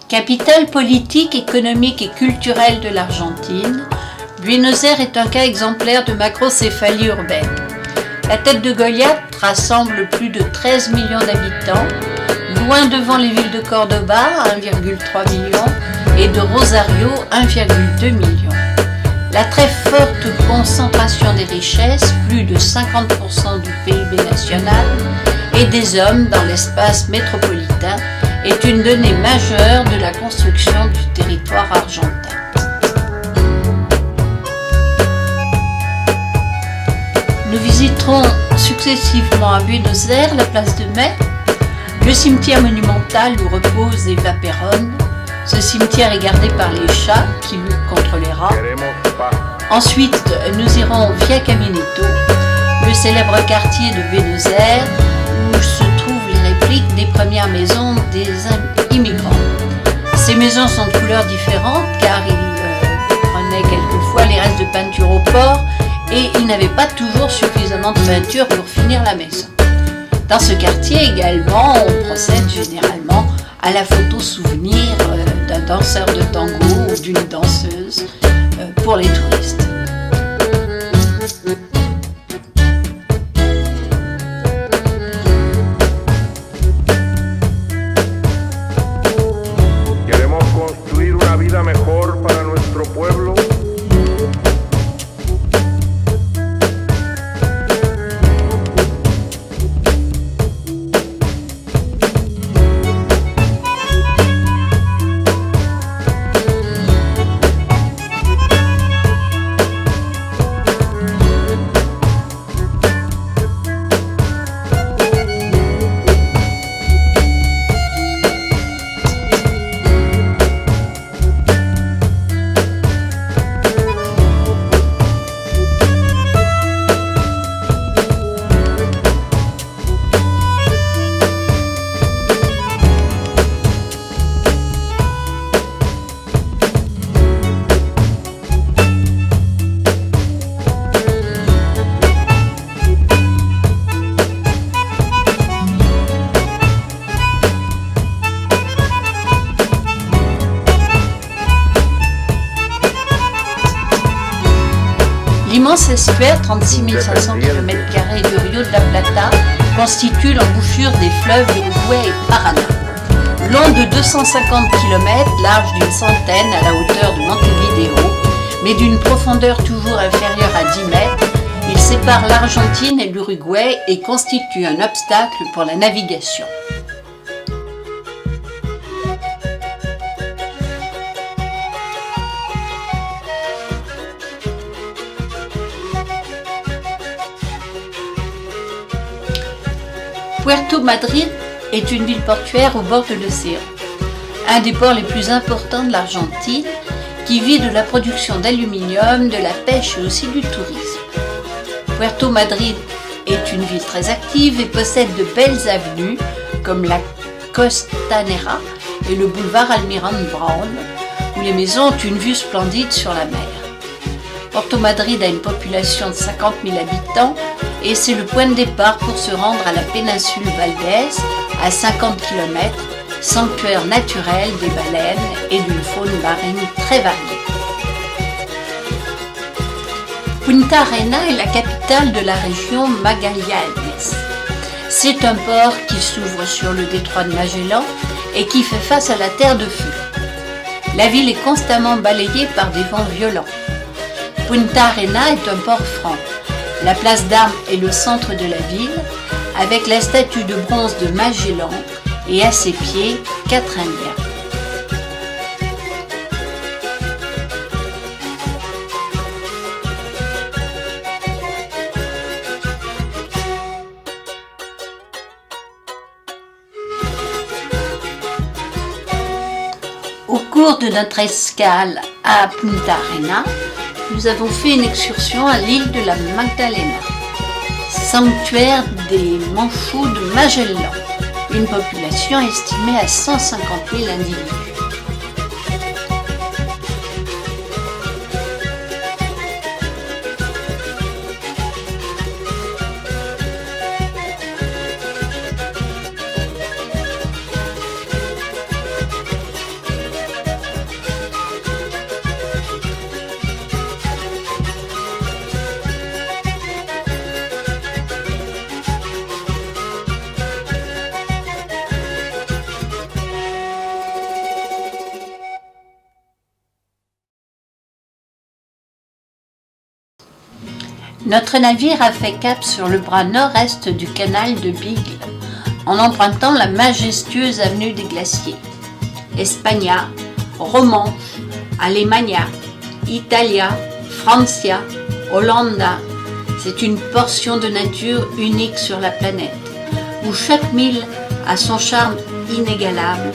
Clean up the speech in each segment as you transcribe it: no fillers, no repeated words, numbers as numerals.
Capitale politique, économique et culturelle de l'Argentine, Buenos Aires est un cas exemplaire de macrocéphalie urbaine. La tête de Goliath rassemble plus de 13 millions d'habitants, loin devant les villes de Cordoba, 1,3 million, et de Rosario, 1,2 million. La très forte concentration des richesses, plus de 50% du PIB national, et des hommes dans l'espace métropolitain, est une donnée majeure de la construction du territoire argentin. Nous visiterons successivement à Buenos Aires la place de Mai, le cimetière monumental où repose Eva Perón. Ce cimetière est gardé par les chats qui luttent contre les rats. Ensuite, nous irons Via Caminito, le célèbre quartier de Buenos Aires où se trouvent les répliques des premières maisons des immigrants. Ces maisons sont de couleurs différentes car ils prenaient quelquefois les restes de peinture au port et ils n'avaient pas toujours suffisamment de peinture pour finir la maison. Dans ce quartier également, on procède généralement à la photo souvenir d'un danseur de tango ou d'une danseuse pour les touristes. Queremos construir una vida mejor para nuestro pueblo. L'immense estuaire, 36 500 km² du Rio de la Plata, constitue l'embouchure des fleuves Uruguay et Paraná. Long de 250 km, large d'une centaine à la hauteur de Montevideo, mais d'une profondeur toujours inférieure à 10 mètres, il sépare l'Argentine et l'Uruguay et constitue un obstacle pour la navigation. Puerto Madryn est une ville portuaire au bord de l'océan, un des ports les plus importants de l'Argentine, qui vit de la production d'aluminium, de la pêche et aussi du tourisme. Puerto Madryn est une ville très active et possède de belles avenues comme la Costanera et le boulevard Almirante Brown, où les maisons ont une vue splendide sur la mer. Puerto Madryn a une population de 50 000 habitants et c'est le point de départ pour se rendre à la péninsule Valdés, à 50 km, sanctuaire naturel des baleines et d'une faune marine très variée. Punta Arenas est la capitale de la région Magallanes. C'est un port qui s'ouvre sur le détroit de Magellan et qui fait face à la terre de feu. La ville est constamment balayée par des vents violents. Punta Arenas est un port franc. La place d'Armes est le centre de la ville, avec la statue de bronze de Magellan et à ses pieds 4 Indiens. Au cours de notre escale à Punta Arenas, nous avons fait une excursion à l'île de la Magdalena, sanctuaire des Manchus de Magellan, une population estimée à 150 000 individus. Notre navire a fait cap sur le bras nord-est du canal de Beagle, en empruntant la majestueuse avenue des Glaciers. Espagna, Romanche, Alemania, Italia, Francia, Hollanda, c'est une portion de nature unique sur la planète, où chaque mille a son charme inégalable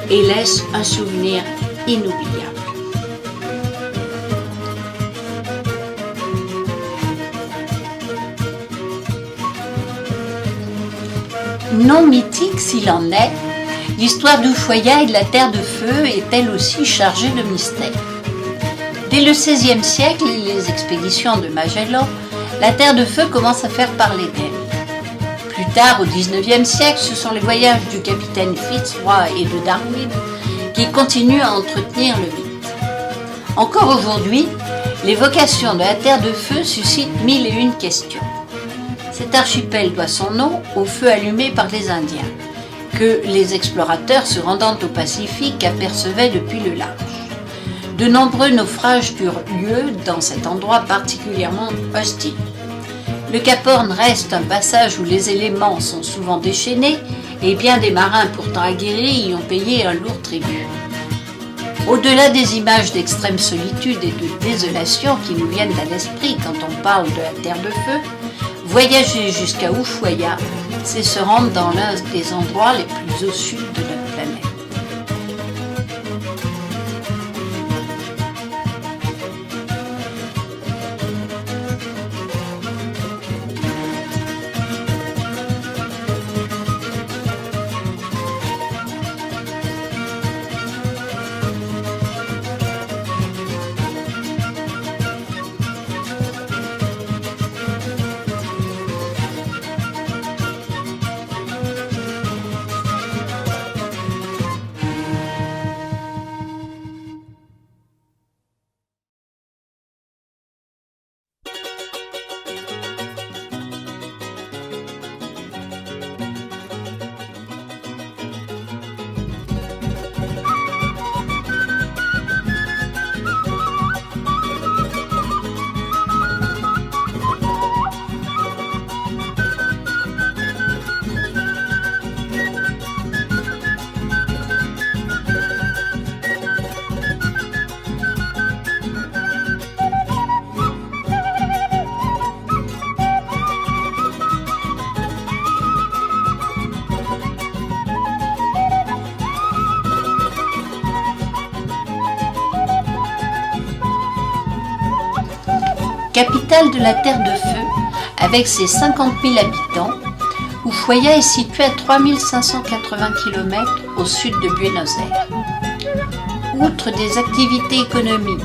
et laisse un souvenir inoubliable. Non mythique s'il en est, l'histoire d'Ushuaïa et de la Terre de Feu est elle aussi chargée de mystères. Dès le XVIe siècle et les expéditions de Magellan, la Terre de Feu commence à faire parler d'elle. Plus tard, au XIXe siècle, ce sont les voyages du capitaine Fitzroy et de Darwin qui continuent à entretenir le mythe. Encore aujourd'hui, l'évocation de la Terre de Feu suscite mille et une questions. Cet archipel doit son nom au feu allumé par les Indiens, que les explorateurs se rendant au Pacifique apercevaient depuis le large. De nombreux naufrages eurent lieu dans cet endroit particulièrement hostile. Le Cap Horn reste un passage où les éléments sont souvent déchaînés et bien des marins pourtant aguerris y ont payé un lourd tribut. Au-delà des images d'extrême solitude et de désolation qui nous viennent à l'esprit quand on parle de la Terre de Feu, voyager jusqu'à Ushuaïa, c'est se rendre dans l'un des endroits les plus au sud de notre planète. Capitale de la Terre de Feu, avec ses 50 000 habitants, Ushuaïa est située à 3580 km au sud de Buenos Aires. Outre des activités économiques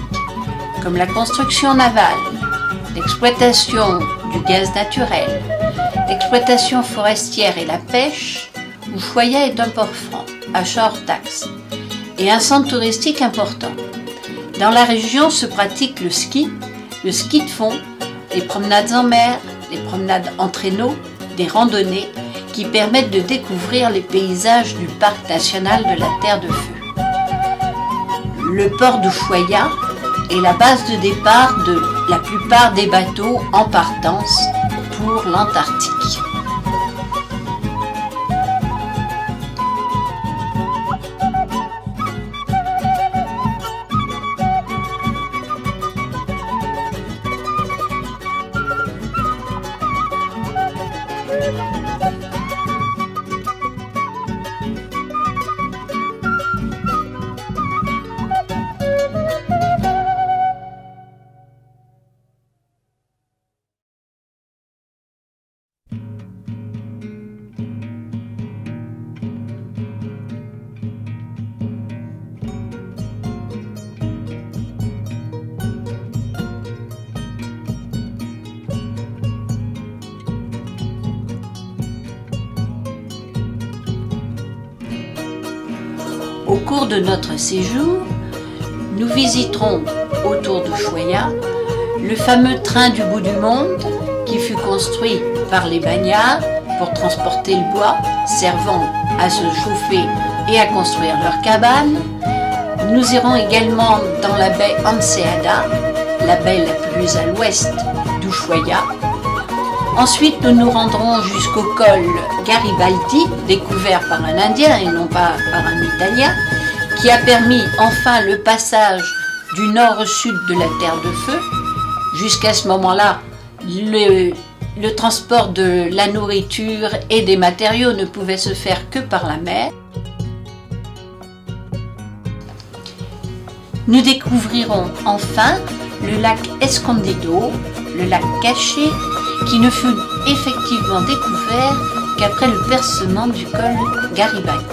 comme la construction navale, l'exploitation du gaz naturel, l'exploitation forestière et la pêche, Ushuaïa est un port franc, achat hors taxe, et un centre touristique important. Dans la région se pratique le ski de fond, les promenades en mer, les promenades en traîneau, des randonnées qui permettent de découvrir les paysages du parc national de la Terre de Feu. Le port d'Ushuaïa est la base de départ de la plupart des bateaux en partance pour l'Antarctique. Au cours de notre séjour, nous visiterons autour d'Ushuaïa le fameux train du bout du monde qui fut construit par les Bagnards pour transporter le bois servant à se chauffer et à construire leurs cabanes. Nous irons également dans la baie Enseada, la baie la plus à l'ouest d'Ushuaia. Ensuite, nous nous rendrons jusqu'au col Garibaldi, découvert par un Indien et non pas par un Italien, qui a permis enfin le passage du nord au sud de la Terre de Feu. Jusqu'à ce moment-là, le transport de la nourriture et des matériaux ne pouvait se faire que par la mer. Nous découvrirons enfin le lac Escondido, le lac caché, qui ne fut effectivement découvert qu'après le percement du col Garibaldi.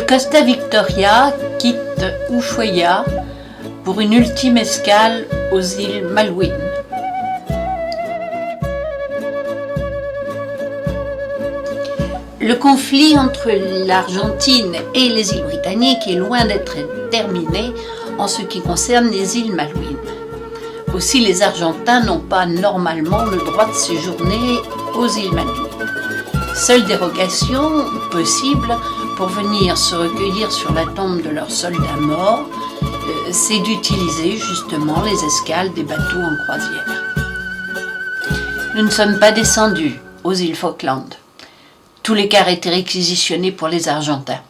Costa Victoria quitte Ushuaia pour une ultime escale aux îles Malouines. Le conflit entre l'Argentine et les îles britanniques est loin d'être terminé en ce qui concerne les îles Malouines. Aussi, les Argentins n'ont pas normalement le droit de séjourner aux îles Malouines. Seule dérogation possible pour venir se recueillir sur la tombe de leurs soldats morts, c'est d'utiliser justement les escales des bateaux en croisière. Nous ne sommes pas descendus aux îles Falkland. Tous les cars étaient réquisitionnés pour les Argentins.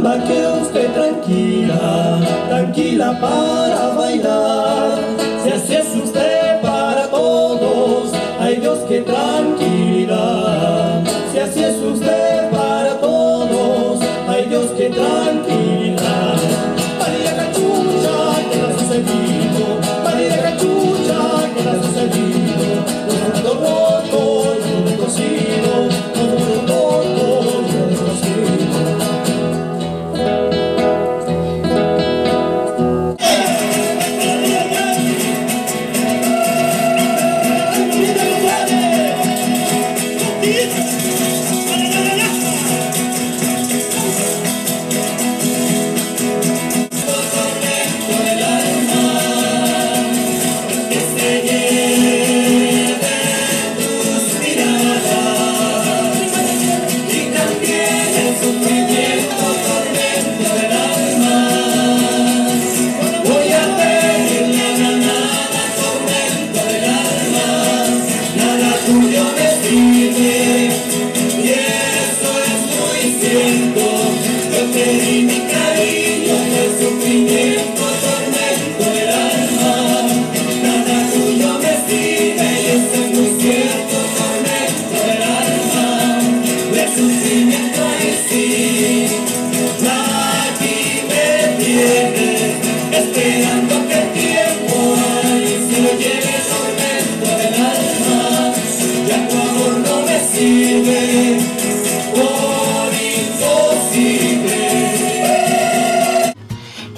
Samba que usted tranquila, tranquila para bailar. Si así es usted para todos, ay Dios que tranquilidad. Si así es usted para todos, ay Dios que tranquilidad. María Cachucha, ¿qué le ha sucedido? María Cachucha, ¿qué le ha sucedido? Todo roto y todo descosido, todo roto y todo descosido.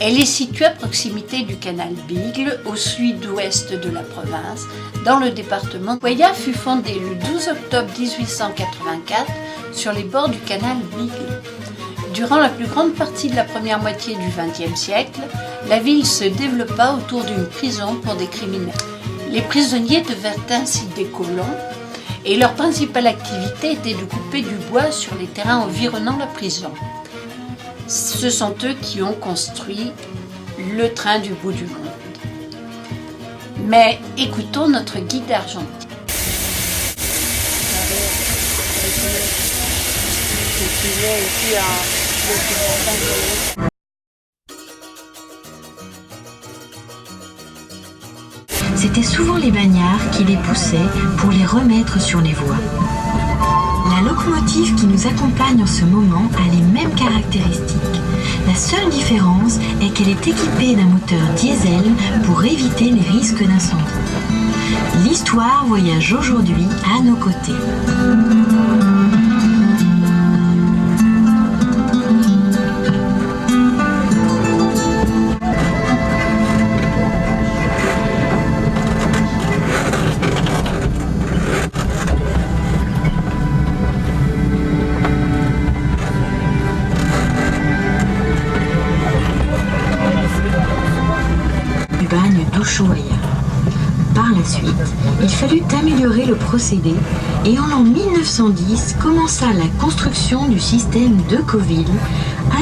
Elle est située à proximité du canal Bigle, au sud-ouest de la province, dans le département. Cuéllar fut fondée le 12 octobre 1884 sur les bords du canal Bigle. Durant la plus grande partie de la première moitié du XXe siècle, la ville se développa autour d'une prison pour des criminels. Les prisonniers devinrent ainsi des colons et leur principale activité était de couper du bois sur les terrains environnant la prison. Ce sont eux qui ont construit le train du bout du monde. Mais écoutons notre guide argentin. C'étaient souvent les bagnards qui les poussaient pour les remettre sur les voies. La locomotive qui nous accompagne en ce moment a les mêmes caractéristiques. La seule différence est qu'elle est équipée d'un moteur diesel pour éviter les risques d'incendie. L'histoire voyage aujourd'hui à nos côtés. Bagne d'Ushuaïa. Par la suite, il fallut améliorer le procédé et en l'an 1910 commença la construction du système de Decauville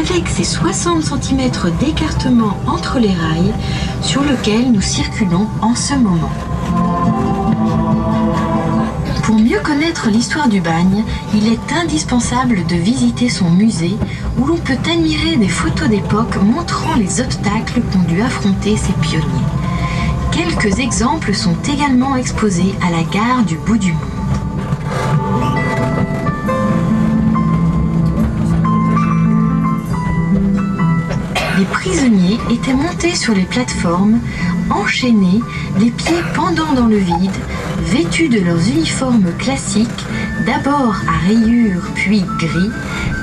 avec ses 60 cm d'écartement entre les rails sur lequel nous circulons en ce moment. Pour mieux connaître l'histoire du bagne, il est indispensable de visiter son musée où l'on peut admirer des photos d'époque montrant les obstacles qu'ont dû affronter ces pionniers. Quelques exemples sont également exposés à la gare du bout du monde. Les prisonniers étaient montés sur les plateformes, enchaînés, les pieds pendant dans le vide, vêtus de leurs uniformes classiques, d'abord à rayures puis gris,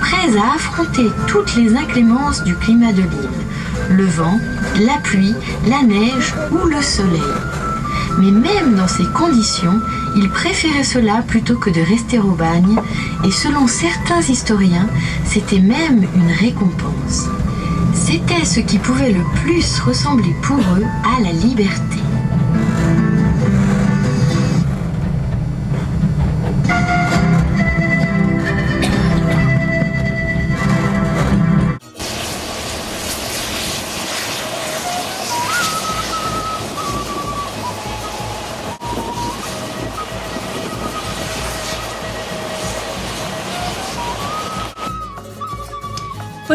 prêts à affronter toutes les inclémences du climat de l'île, le vent, la pluie, la neige ou le soleil. Mais même dans ces conditions, ils préféraient cela plutôt que de rester au bagne, et selon certains historiens, c'était même une récompense. C'était ce qui pouvait le plus ressembler pour eux à la liberté.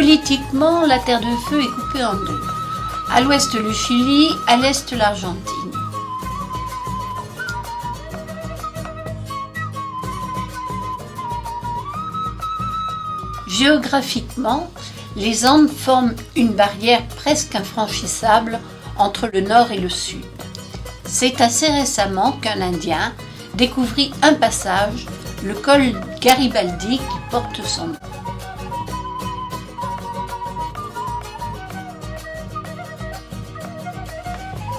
Politiquement, la Terre de Feu est coupée en deux. À l'ouest le Chili, à l'est l'Argentine. Géographiquement, les Andes forment une barrière presque infranchissable entre le nord et le sud. C'est assez récemment qu'un Indien découvrit un passage, le col Garibaldi, qui porte son nom.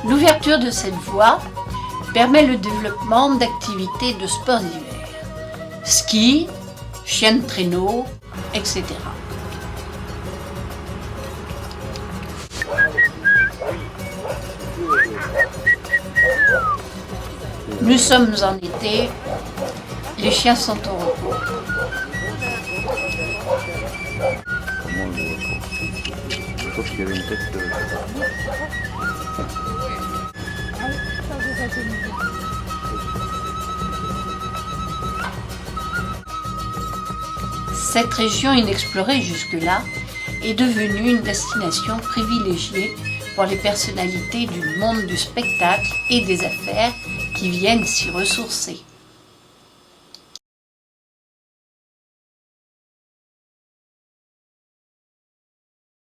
L'ouverture de cette voie permet le développement d'activités de sports d'hiver, ski, chien de traîneau, etc. Nous sommes en été, les chiens sont au repos. Sauf qu'il y avait une tête de... Cette région inexplorée jusque-là est devenue une destination privilégiée pour les personnalités du monde du spectacle et des affaires qui viennent s'y ressourcer.